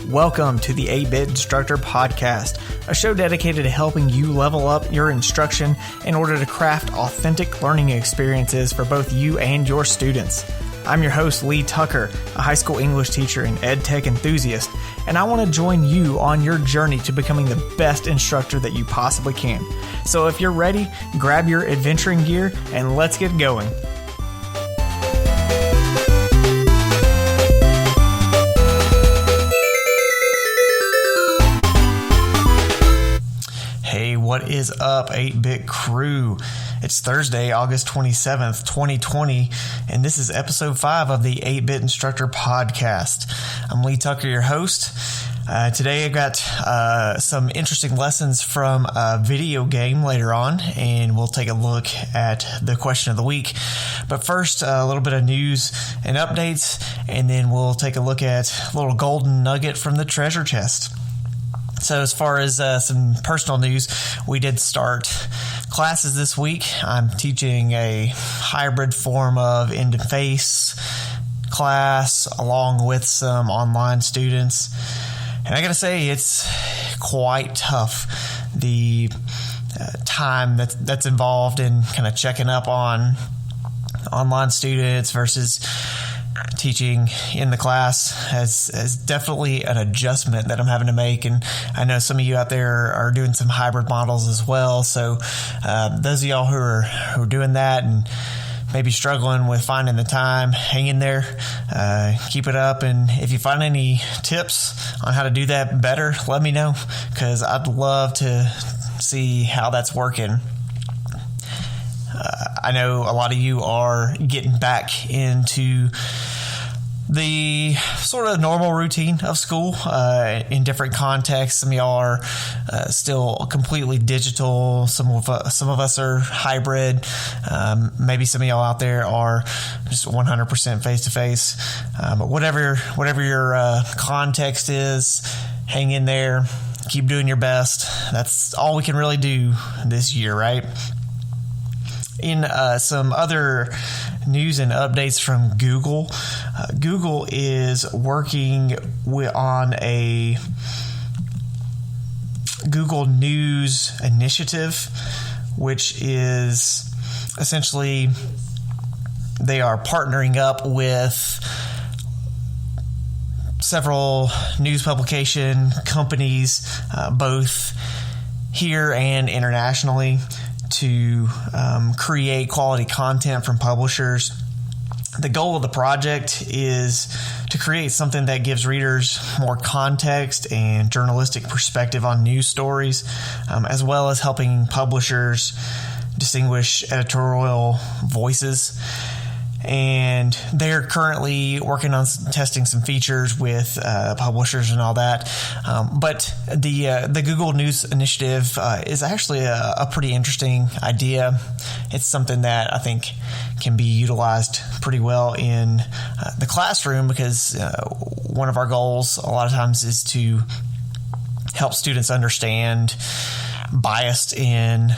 Welcome to the 8-Bit Instructor Podcast, a show dedicated to helping you level up your instruction in order to craft authentic learning experiences for both you and your students. I'm your host, Lee Tucker, a high school English teacher and ed tech enthusiast, and I want to join you on your journey to becoming the best instructor that you possibly can. So if you're ready, grab your adventuring gear and let's get going. Hey, what is up, 8-Bit crew? It's Thursday, August 27th, 2020, and this is episode 5 of the 8-Bit Instructor Podcast. I'm Lee Tucker, your host. Today I've got some interesting lessons from a video game later on, and we'll take a look at the question of the week. But first, a little bit of news and updates, and then we'll take a look at a little golden nugget from the treasure chest. So as far as some personal news, we did start classes this week. I'm teaching a hybrid form of in-face class along with some online students. And I got to say, it's quite tough. The time that's involved in kind of checking up on online students versus teaching in the class has definitely an adjustment that I'm having to make, and I know some of you out there are doing some hybrid models as well. So those of y'all who are doing that and maybe struggling with finding the time, hang in there, keep it up, and if you find any tips on how to do that better, let me know, because I'd love to see how that's working. I know a lot of you are getting back into the sort of normal routine of school in different contexts. Some of y'all are still completely digital. Some of us are hybrid. Maybe some of y'all out there are just 100% face-to-face. But whatever your context is, hang in there. Keep doing your best. That's all we can really do this year, right? In some other news and updates from Google, Google is working on a Google News initiative, which is essentially they are partnering up with several news publication companies, both here and internationally, to create quality content from publishers. The goal of the project is to create something that gives readers more context and journalistic perspective on news stories, as well as helping publishers distinguish editorial voices. And they're currently working on testing some features with publishers and all that. But the Google News initiative is actually a pretty interesting idea. It's something that I think can be utilized pretty well in the classroom, because one of our goals a lot of times is to help students understand bias in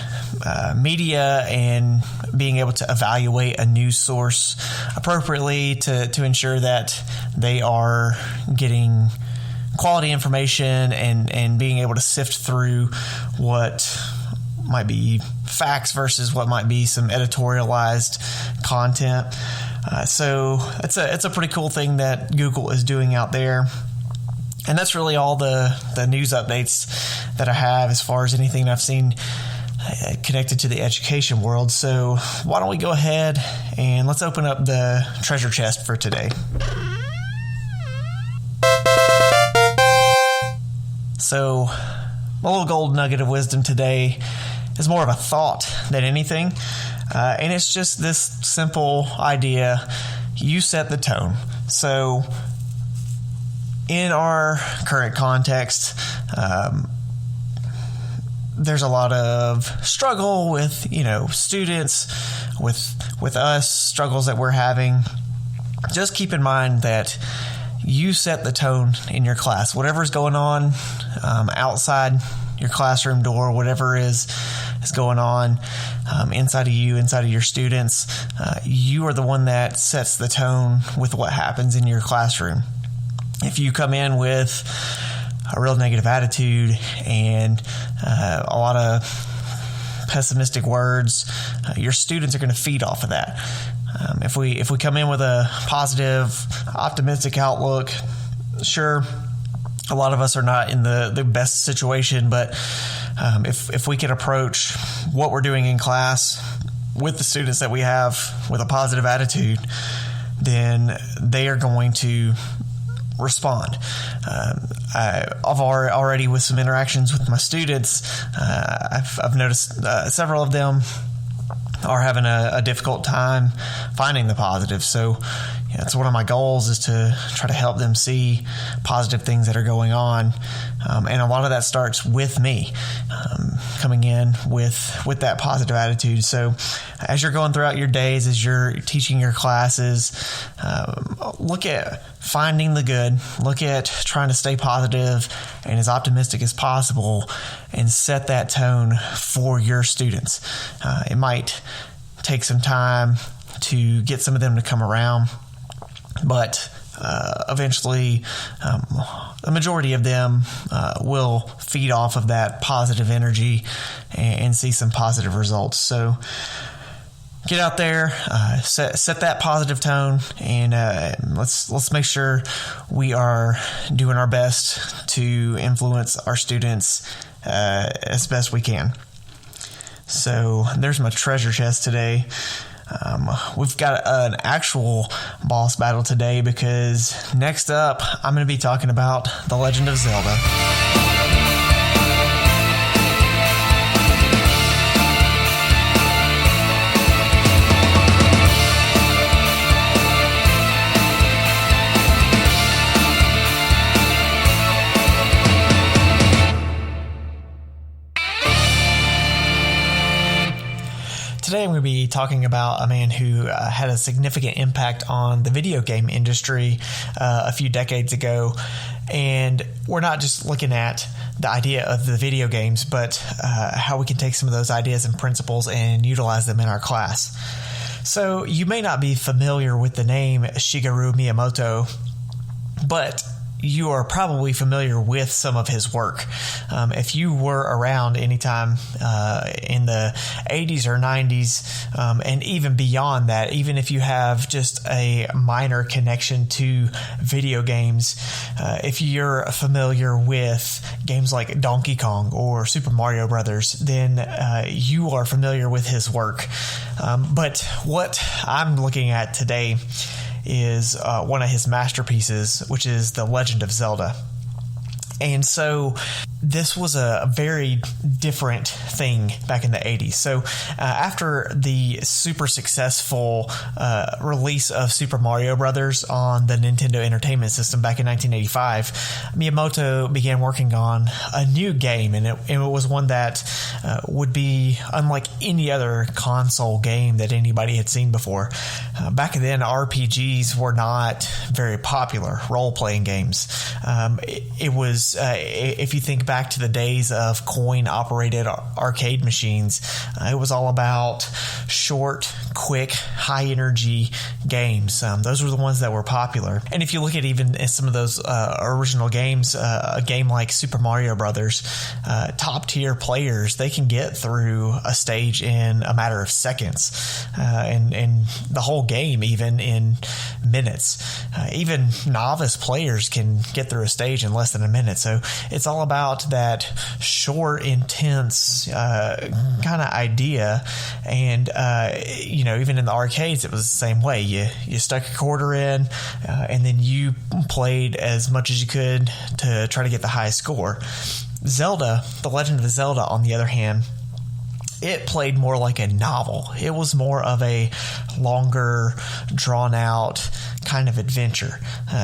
media and being able to evaluate a news source appropriately to ensure that they are getting quality information and being able to sift through what might be facts versus what might be some editorialized content. So it's a pretty cool thing that Google is doing out there. And that's really all the news updates that I have as far as anything I've seen connected to the education world. So why don't we go ahead and let's open up the treasure chest for today. So my little gold nugget of wisdom today is more of a thought than anything. And it's just this simple idea: you set the tone. So in our current context, there's a lot of struggle with, students, with us, struggles that we're having. Just keep in mind that you set the tone in your class. Whatever's going on outside your classroom door, whatever is going on inside of you, inside of your students, you are the one that sets the tone with what happens in your classroom. If you come in with a real negative attitude and a lot of pessimistic words, your students are going to feed off of that. If we come in with a positive, optimistic outlook, sure, a lot of us are not in the best situation, but if we can approach what we're doing in class with the students that we have with a positive attitude, then they are going to respond. I've already with some interactions with my students, I've noticed several of them are having a difficult time finding the positive. So it's one of my goals is to try to help them see positive things that are going on. And a lot of that starts with me coming in with that positive attitude. So as you're going throughout your days, as you're teaching your classes, look at finding the good, look at trying to stay positive and as optimistic as possible and set that tone for your students. It might take some time to get some of them to come around, but eventually the majority of them will feed off of that positive energy and see some positive results. So get out there, set that positive tone, and let's make sure we are doing our best to influence our students as best we can. So there's my treasure chest today. We've got an actual boss battle today because next up, I'm going to be talking about The Legend of Zelda. Today I'm going to be talking about a man who had a significant impact on the video game industry a few decades ago. And we're not just looking at the idea of the video games, but how we can take some of those ideas and principles and utilize them in our class. So you may not be familiar with the name Shigeru Miyamoto, but you are probably familiar with some of his work. If you were around anytime in the 80s or 90s, and even beyond that, even if you have just a minor connection to video games, if you're familiar with games like Donkey Kong or Super Mario Brothers, then you are familiar with his work. But what I'm looking at today is one of his masterpieces, which is The Legend of Zelda. And so this was a very different thing back in the 80s. So after the super successful release of Super Mario Brothers on the Nintendo Entertainment System back in 1985, Miyamoto began working on a new game, and it was one that would be unlike any other console game that anybody had seen before. Back then, RPGs were not very popular, role-playing games. It was, if you think back to the days of coin-operated arcade machines, it was all about short, quick, high-energy games. Those were the ones that were popular. And if you look at even some of those original games, a game like Super Mario Brothers, top-tier players, they can get through a stage in a matter of seconds, and the whole game even in minutes. Even novice players can get through a stage in less than a minute. So it's all about that short, intense kind of idea. And even in the arcades, it was the same way. You stuck a quarter in, and then you played as much as you could to try to get the highest score. Zelda, The Legend of Zelda, on the other hand, it played more like a novel. It was more of a longer, drawn-out kind of adventure.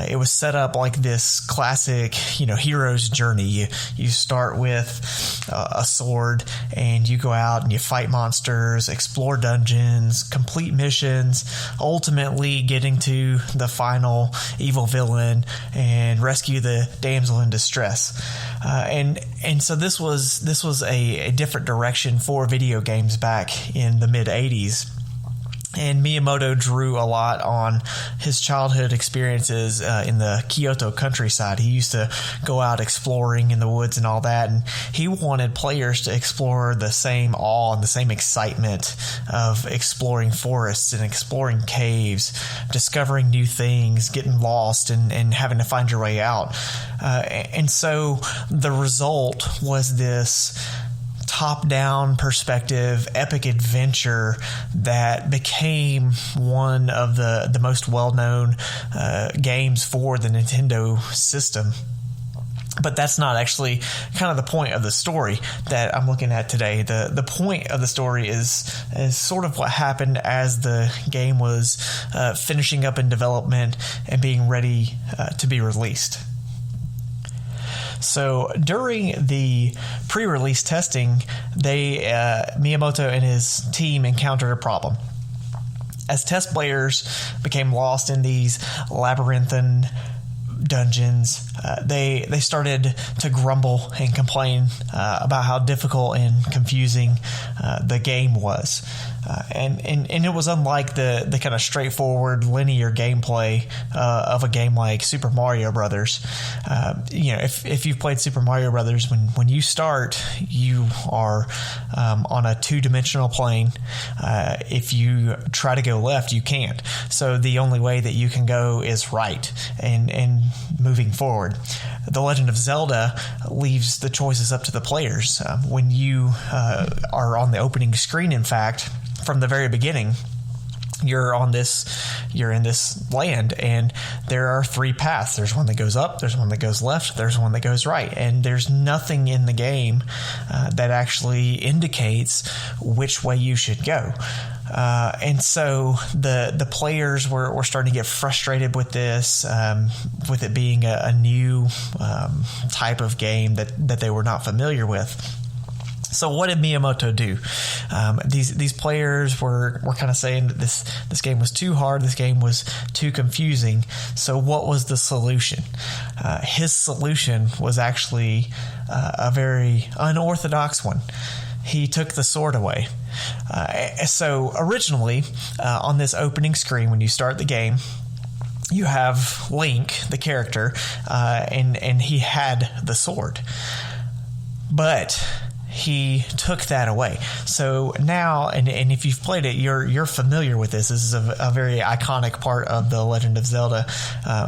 It was set up like this classic, hero's journey. You start with a sword, and you go out and you fight monsters, explore dungeons, complete missions, ultimately getting to the final evil villain and rescue the damsel in distress. And so this was a different direction for video games back in the mid 80s. And Miyamoto drew a lot on his childhood experiences in the Kyoto countryside. He used to go out exploring in the woods and all that, and he wanted players to explore the same awe and the same excitement of exploring forests and exploring caves, discovering new things, getting lost, and having to find your way out. And so the result was this top-down perspective epic adventure that became one of the most well-known games for the Nintendo system. But that's not actually kind of the point of the story that I'm looking at today. The point of the story is sort of what happened as the game was finishing up in development and being ready to be released. So during the pre-release testing, Miyamoto and his team encountered a problem. As test players became lost in these labyrinthine dungeons, they started to grumble and complain about how difficult and confusing the game was. And it was unlike the kind of straightforward linear gameplay of a game like Super Mario Brothers. If you've played Super Mario Brothers, when you start, you are on a two-dimensional plane. If you try to go left, you can't. So the only way that you can go is right and moving forward. The Legend of Zelda leaves the choices up to the players. When you are on the opening screen, in fact, from the very beginning, you're in this land, and there are three paths. There's one that goes up, there's one that goes left, there's one that goes right, and there's nothing in the game that actually indicates which way you should go. And so the players were starting to get frustrated with this, with it being a new type of game that they were not familiar with. So what did Miyamoto do? These players were kind of saying that this game was too hard, this game was too confusing. So what was the solution? His solution was actually a very unorthodox one. He took the sword away. So originally, on this opening screen, when you start the game, you have Link, the character, and he had the sword. But he took that away. So now, and if you've played it, you're familiar with this. This is a very iconic part of the Legend of Zelda.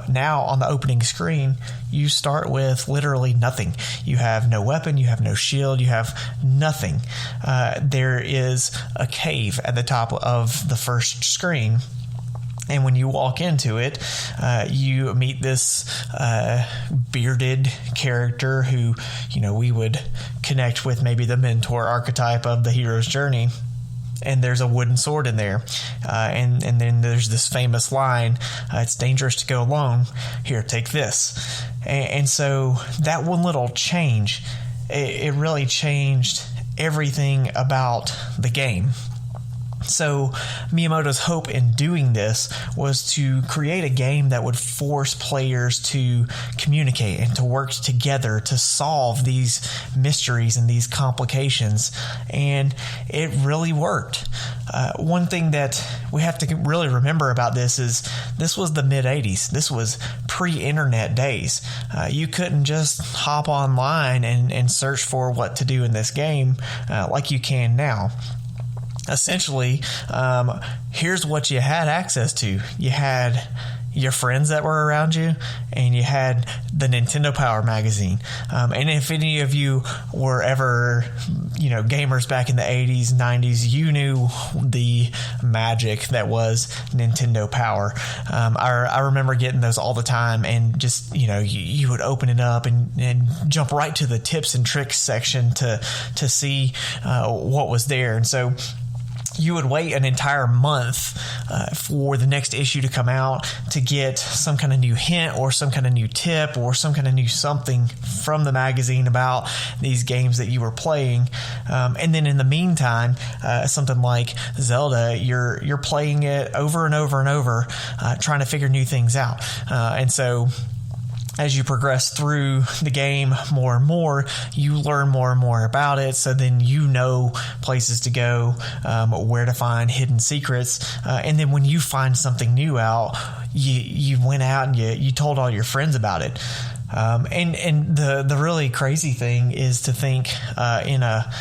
Now on the opening screen, you start with literally nothing. You have no weapon, you have no shield, you have nothing. There is a cave at the top of the first screen. And when you walk into it, you meet this bearded character who, we would connect with maybe the mentor archetype of the hero's journey. And there's a wooden sword in there. And then there's this famous line, it's dangerous to go alone. Here, take this. And so that one little change, it really changed everything about the game. So Miyamoto's hope in doing this was to create a game that would force players to communicate and to work together to solve these mysteries and these complications. And it really worked. One thing that we have to really remember about this is this was the mid-'80s. This was pre-internet days. You couldn't just hop online and search for what to do in this game like you can now. Essentially, here's what you had access to. You had your friends that were around you, and you had the Nintendo Power magazine. And if any of you were ever, gamers back in the 80s, 90s, you knew the magic that was Nintendo Power. I remember getting those all the time, and just, you would open it up and jump right to the tips and tricks section to see what was there. And so you would wait an entire month for the next issue to come out to get some kind of new hint or some kind of new tip or some kind of new something from the magazine about these games that you were playing. And then in the meantime, something like Zelda, you're playing it over and over and over, trying to figure new things out. And so as you progress through the game more and more, you learn more and more about it. So then you know places to go, where to find hidden secrets. And then when you find something new out, you went out and you told all your friends about it. And the really crazy thing is to think in a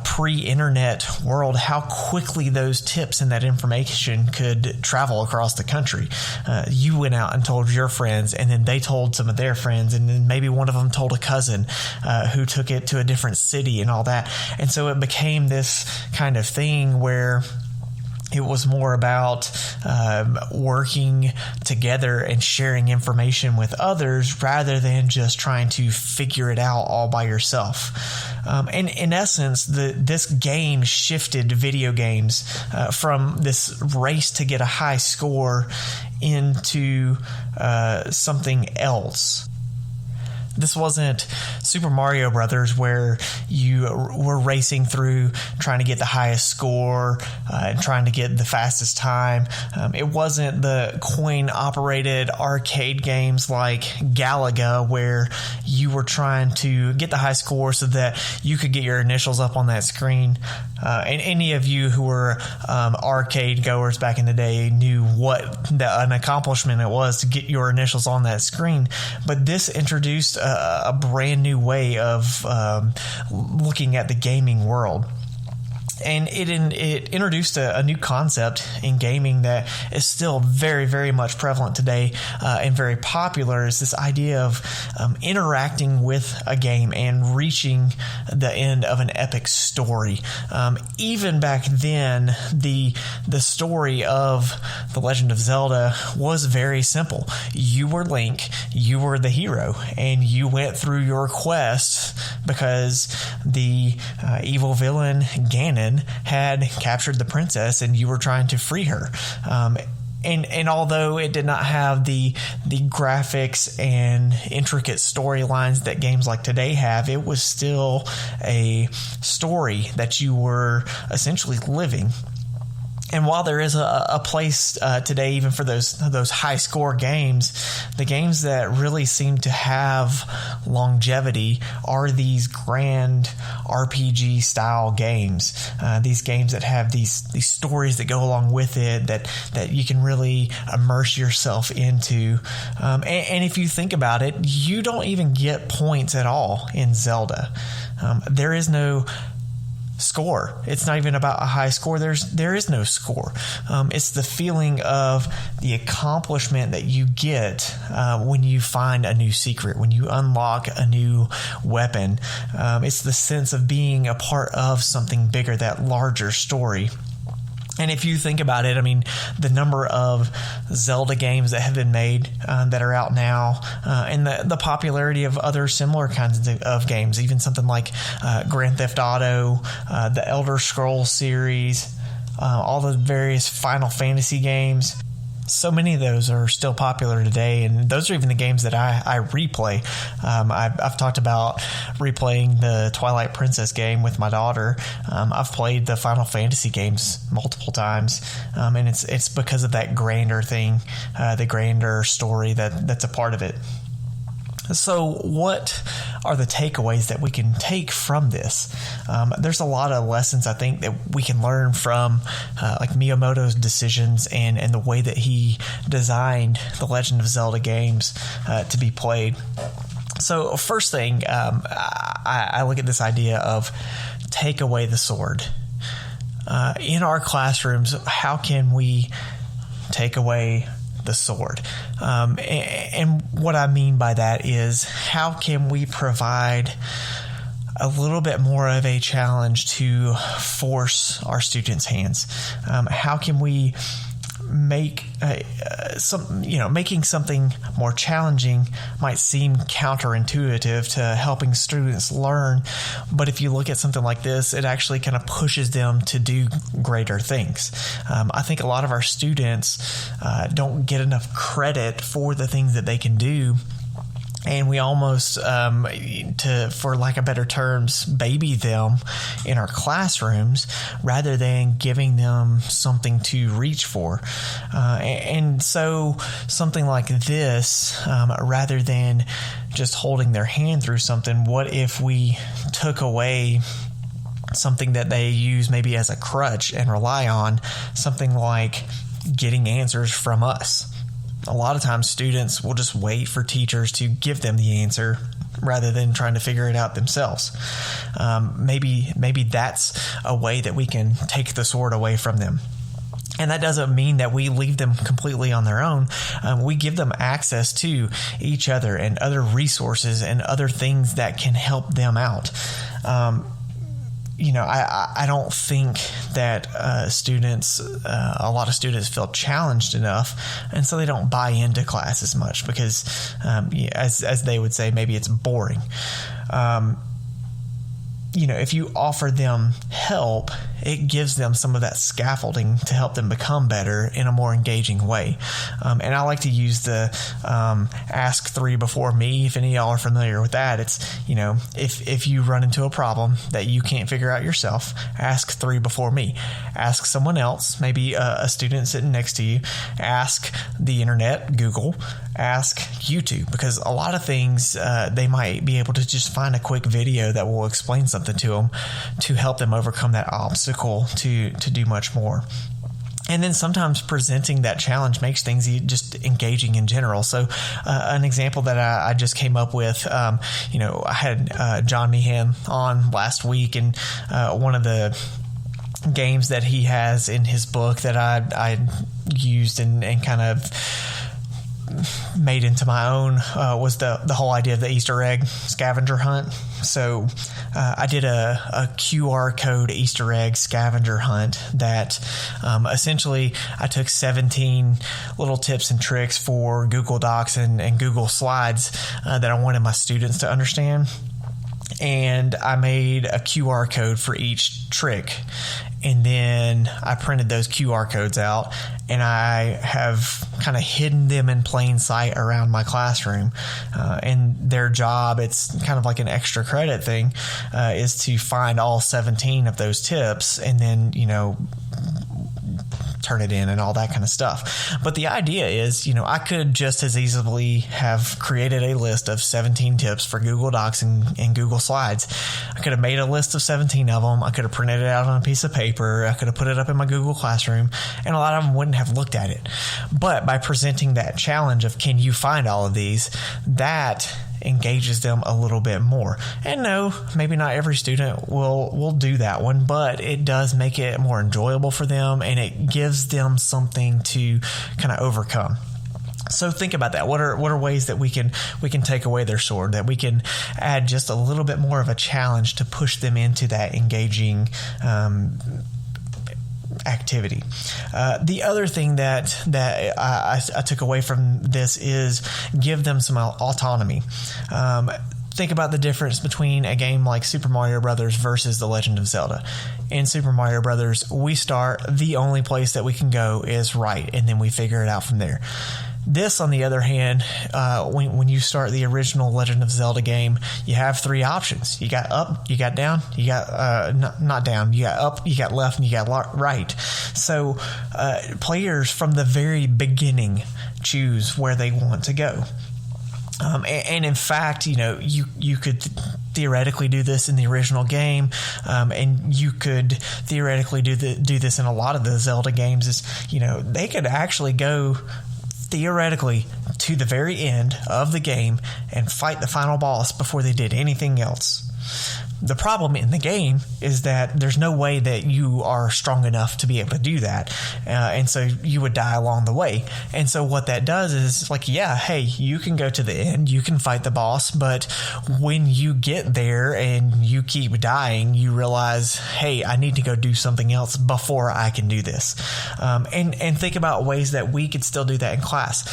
pre-internet world, how quickly those tips and that information could travel across the country. You went out and told your friends, and then they told some of their friends, and then maybe one of them told a cousin who took it to a different city and all that. And so it became this kind of thing where it was more about working together and sharing information with others rather than just trying to figure it out all by yourself. And in essence, this game shifted video games from this race to get a high score into something else. This wasn't Super Mario Brothers where you were racing through trying to get the highest score and trying to get the fastest time. It wasn't the coin-operated arcade games like Galaga where you were trying to get the high score so that you could get your initials up on that screen. And any of you who were arcade goers back in the day knew what an accomplishment it was to get your initials on that screen. But this introduced a brand new way of looking at the gaming world. And it introduced a new concept in gaming that is still very, very much prevalent today and very popular. Is this idea of interacting with a game and reaching the end of an epic story. Even back then, the story of The Legend of Zelda was very simple. You were Link, you were the hero, and you went through your quest because the evil villain Ganon had captured the princess and you were trying to free her. And although it did not have the graphics and intricate storylines that games like today have, it was still a story that you were essentially living. And while there is a place today even for those high score games, the games that really seem to have longevity are these grand RPG style games. These games that have these stories that go along with it that you can really immerse yourself into. And if you think about it, you don't even get points at all in Zelda. There is no score. It's not even about a high score. There is no score. It's the feeling of the accomplishment that you get when you find a new secret, when you unlock a new weapon. It's the sense of being a part of something bigger, that larger story. And if you think about it, I mean, the number of Zelda games that have been made that are out now, and the popularity of other similar kinds of games, even something like Grand Theft Auto, the Elder Scrolls series, all the various Final Fantasy games. So many of those are still popular today, and those are even the games that I replay. I've talked about replaying the Twilight Princess game with my daughter. I've played the Final Fantasy games multiple times, and it's because of that grander thing, the grander story that's a part of it. So what are the takeaways that we can take from this? There's a lot of lessons I think that we can learn from like Miyamoto's decisions and the way that he designed the Legend of Zelda games to be played. So first thing, I look at this idea of take away the sword. In our classrooms, how can we take away the sword? And what I mean by that is, how can we provide a little bit more of a challenge to force our students' hands? How can we make making something more challenging might seem counterintuitive to helping students learn, but if you look at something like this, it actually kind of pushes them to do greater things. I think a lot of our students don't get enough credit for the things that they can do And we almost, for lack of better terms, baby them in our classrooms rather than giving them something to reach for. And so something like this, rather than just holding their hand through something, what if we took away something that they use maybe as a crutch and rely on, something like getting answers from us? A lot of times students will just wait for teachers to give them the answer rather than trying to figure it out themselves. Maybe that's a way that we can take the sword away from them. And that doesn't mean that we leave them completely on their own. We give them access to each other and other resources and other things that can help them out. I don't think that a lot of students feel challenged enough, and so they don't buy into class as much because, as they would say, maybe it's boring. If you offer them help, it gives them some of that scaffolding to help them become better in a more engaging way. And I like to use the ask three before me. If any of y'all are familiar with that, it's, if you run into a problem that you can't figure out yourself, ask three before me. Ask someone else, maybe a student sitting next to you. Ask the internet, Google. Ask YouTube, because a lot of things they might be able to just find a quick video that will explain something to them to help them overcome that obstacle to do much more. And then sometimes presenting that challenge makes things just engaging in general. So an example that I just came up with, I had John Meehan on last week, and one of the games that he has in his book that I used and kind of made into my own was the whole idea of the Easter egg scavenger hunt. So I did a QR code Easter egg scavenger hunt that essentially I took 17 little tips and tricks for Google Docs and Google Slides that I wanted my students to understand. And I made a QR code for each trick. And then I printed those QR codes out, and I have kind of hidden them in plain sight around my classroom. And their job, it's kind of like an extra credit thing, is to find all 17 of those tips and then, turn it in and all that kind of stuff. But the idea is, I could just as easily have created a list of 17 tips for Google Docs and Google Slides. I could have made a list of 17 of them. I could have printed it out on a piece of paper. I could have put it up in my Google Classroom, and a lot of them wouldn't have looked at it. But by presenting that challenge of, can you find all of these, that engages them a little bit more. And no, maybe not every student will do that one, but it does make it more enjoyable for them, and it gives them something to kind of overcome. So think about that. What are ways that we can take away their sword, that we can add just a little bit more of a challenge to push them into that engaging activity. The other thing that I took away from this is give them some autonomy. Think about the difference between a game like Super Mario Brothers versus The Legend of Zelda. In Super Mario Brothers, we start, the only place that we can go is right, and then we figure it out from there. This, on the other hand, when you start the original Legend of Zelda game, you have three options. You got up, you got down, you got not down, you got up, you got left, and you got right. So players from the very beginning choose where they want to go. And in fact, you could theoretically do this in the original game, and you could theoretically do this in a lot of the Zelda games. Is they could actually go theoretically to the very end of the game and fight the final boss before they did anything else. The problem in the game is that there's no way that you are strong enough to be able to do that. And so you would die along the way. And so what that does is like, yeah, hey, you can go to the end, you can fight the boss, but when you get there and you keep dying, you realize, hey, I need to go do something else before I can do this. And think about ways that we could still do that in class.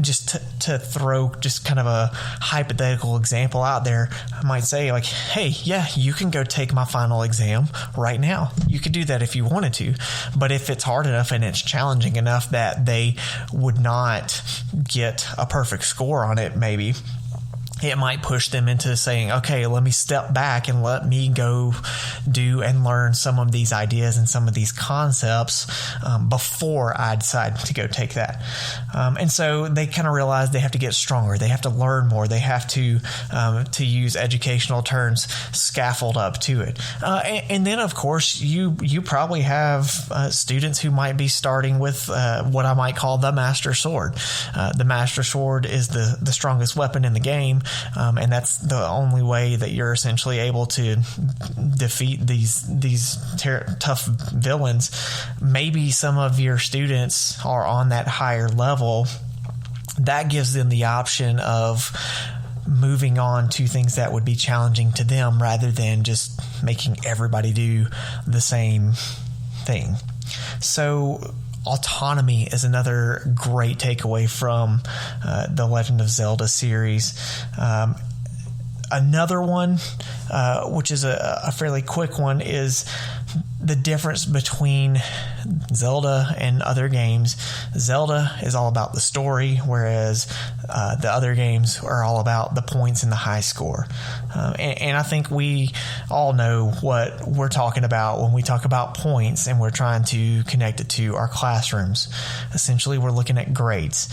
Just to throw just kind of a hypothetical example out there, I might say like, hey, yeah, you can go take my final exam right now. You could do that if you wanted to. But if it's hard enough and it's challenging enough that they would not get a perfect score on it, maybe, it might push them into saying, okay, let me step back and let me go do and learn some of these ideas and some of these concepts before I decide to go take that. And so they kind of realize they have to get stronger. They have to learn more. They have to use educational terms, scaffold up to it. And then, of course, you probably have students who might be starting with what I might call the Master Sword. The Master Sword is the strongest weapon in the game. And that's the only way that you're essentially able to defeat these tough villains. Maybe some of your students are on that higher level. That gives them the option of moving on to things that would be challenging to them rather than just making everybody do the same thing. So autonomy is another great takeaway from the Legend of Zelda series. Another one, which is a fairly quick one, is the difference between Zelda and other games. Zelda is all about the story, whereas the other games are all about the points and the high score. And I think we all know what we're talking about when we talk about points and we're trying to connect it to our classrooms. Essentially, we're looking at grades.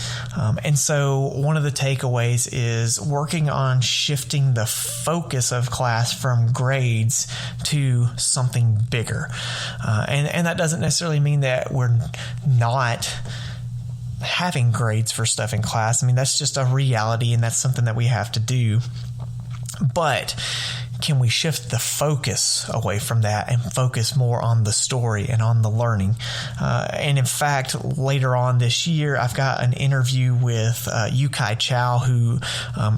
And so one of the takeaways is working on shifting the focus of class from grades to something bigger. And that doesn't necessarily mean that we're not having grades for stuff in class. I mean, that's just a reality, and that's something that we have to do. But can we shift the focus away from that and focus more on the story and on the learning? And in fact, later on this year, I've got an interview with Yu-Kai Chow, who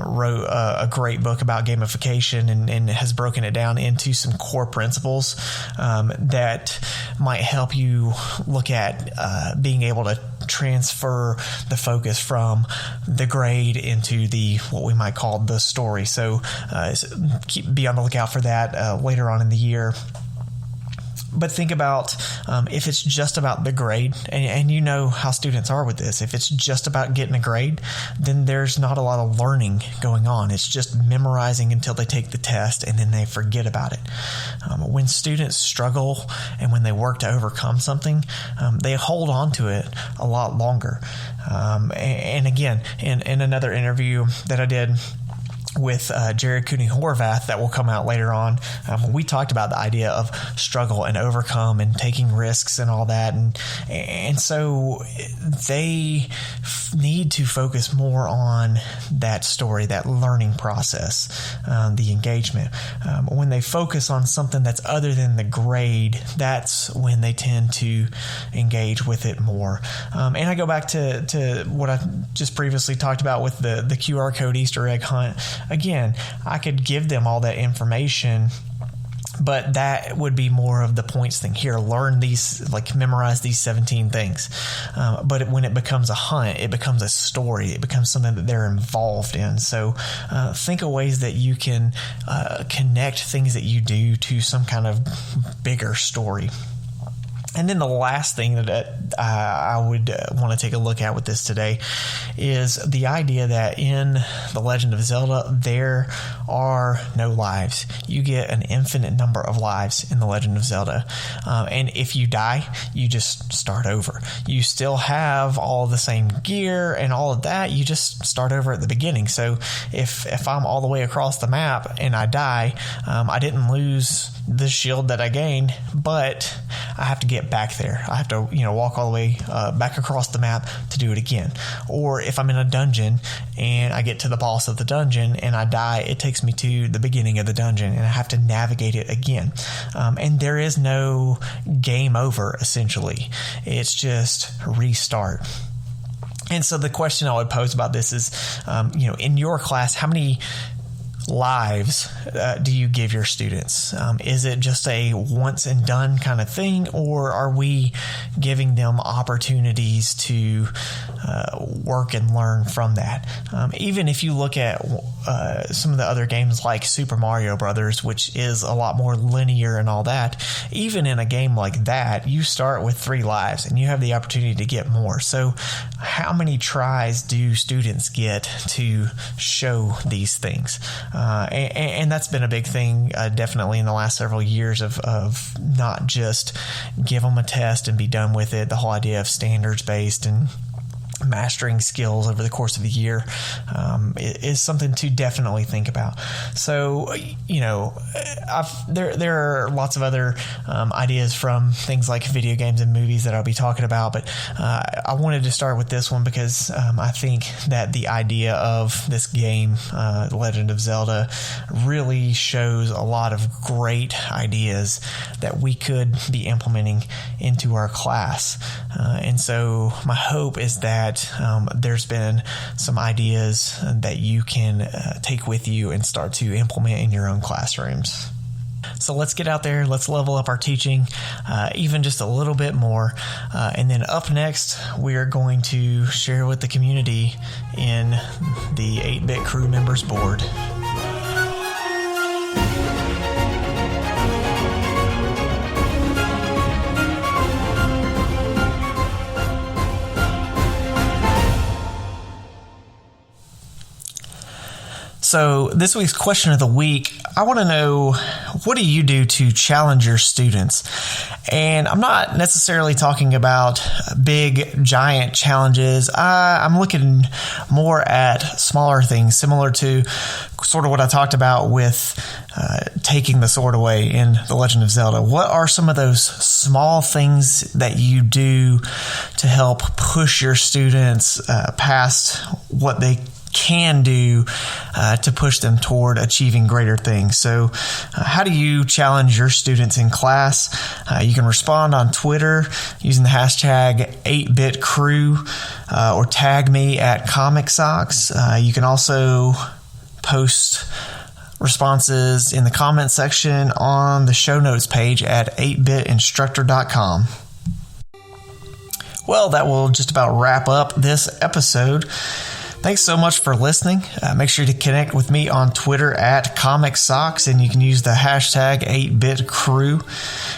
wrote a great book about gamification and has broken it down into some core principles that might help you look at being able to transfer the focus from the grade into what we might call the story. So be on the lookout for that later on in the year. But think about if it's just about the grade, and you know how students are with this. If it's just about getting a grade, then there's not a lot of learning going on. It's just memorizing until they take the test, and then they forget about it. When students struggle and when they work to overcome something, they hold on to it a lot longer. And again, in another interview that I did with Jared Cooney Horvath that will come out later on, we talked about the idea of struggle and overcome and taking risks and all that, and so they need to focus more on that story, that learning process, the engagement. When they focus on something that's other than the grade, that's when they tend to engage with it more. And I go back to what I just previously talked about with the QR code Easter egg hunt. Again, I could give them all that information, but that would be more of the points thing. Here, learn these, like memorize these 17 things. But when it becomes a hunt, it becomes a story. It becomes something that they're involved in. So think of ways that you can connect things that you do to some kind of bigger story. And then the last thing that I would want to take a look at with this today is the idea that in The Legend of Zelda, there are no lives. You get an infinite number of lives in The Legend of Zelda. And if you die, you just start over. You still have all the same gear and all of that. You just start over at the beginning. So if I'm all the way across the map and I die, I didn't lose the shield that I gained, but I have to get back there. I have to, walk all the way back across the map to do it again. Or if I'm in a dungeon and I get to the boss of the dungeon and I die, it takes me to the beginning of the dungeon and I have to navigate it again. And there is no game over, essentially. It's just restart. And so the question I would pose about this is, in your class, how many lives do you give your students? Is it just a once and done kind of thing, or are we giving them opportunities to work and learn from that. Even if you look at some of the other games like Super Mario Brothers, which is a lot more linear and all that, even in a game like that, you start with 3 lives and you have the opportunity to get more. So how many tries do students get to show these things? And that's been a big thing definitely in the last several years of not just give them a test and be done with it. The whole idea of standards based and mastering skills over the course of the year is something to definitely think about. So, there are lots of other ideas from things like video games and movies that I'll be talking about, but I wanted to start with this one because I think that the idea of this game, Legend of Zelda, really shows a lot of great ideas that we could be implementing into our class. And so my hope is that there's been some ideas that you can take with you and start to implement in your own classrooms. So let's get out there, let's level up our teaching even just a little bit more. And then up next, we are going to share with the community in the 8-Bit Crew Members Board. So this week's question of the week, I want to know, what do you do to challenge your students? And I'm not necessarily talking about big, giant challenges. I'm looking more at smaller things, similar to sort of what I talked about with taking the sword away in The Legend of Zelda. What are some of those small things that you do to help push your students past what they can do to push them toward achieving greater things? So how do you challenge your students in class? You can respond on Twitter using the hashtag 8bitcrew or tag me at Comic Socks. You can also post responses in the comment section on the show notes page at 8bitinstructor.com. Well, that will just about wrap up this episode. Thanks so much for listening. Make sure to connect with me on Twitter at Comic Socks, and you can use the hashtag 8bitcrew.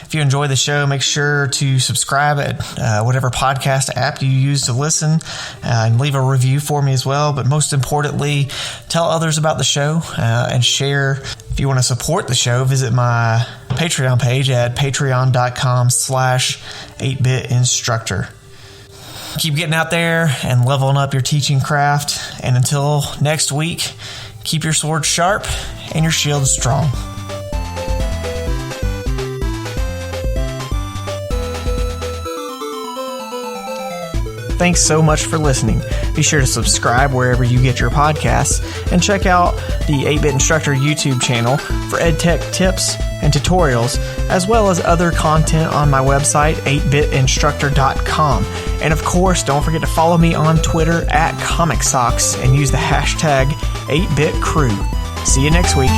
If you enjoy the show, make sure to subscribe at whatever podcast app you use to listen, and leave a review for me as well. But most importantly, tell others about the show and share. If you want to support the show, visit my Patreon page at patreon.com/8bitinstructor. Keep getting out there and leveling up your teaching craft. And until next week, keep your sword sharp and your shield strong. Thanks so much for listening. Be sure to subscribe wherever you get your podcasts and check out the 8-Bit Instructor YouTube channel for EdTech tips and tutorials, as well as other content on my website, 8bitinstructor.com. And of course, don't forget to follow me on Twitter at Comic Socks and use the hashtag 8bitcrew. See you next week.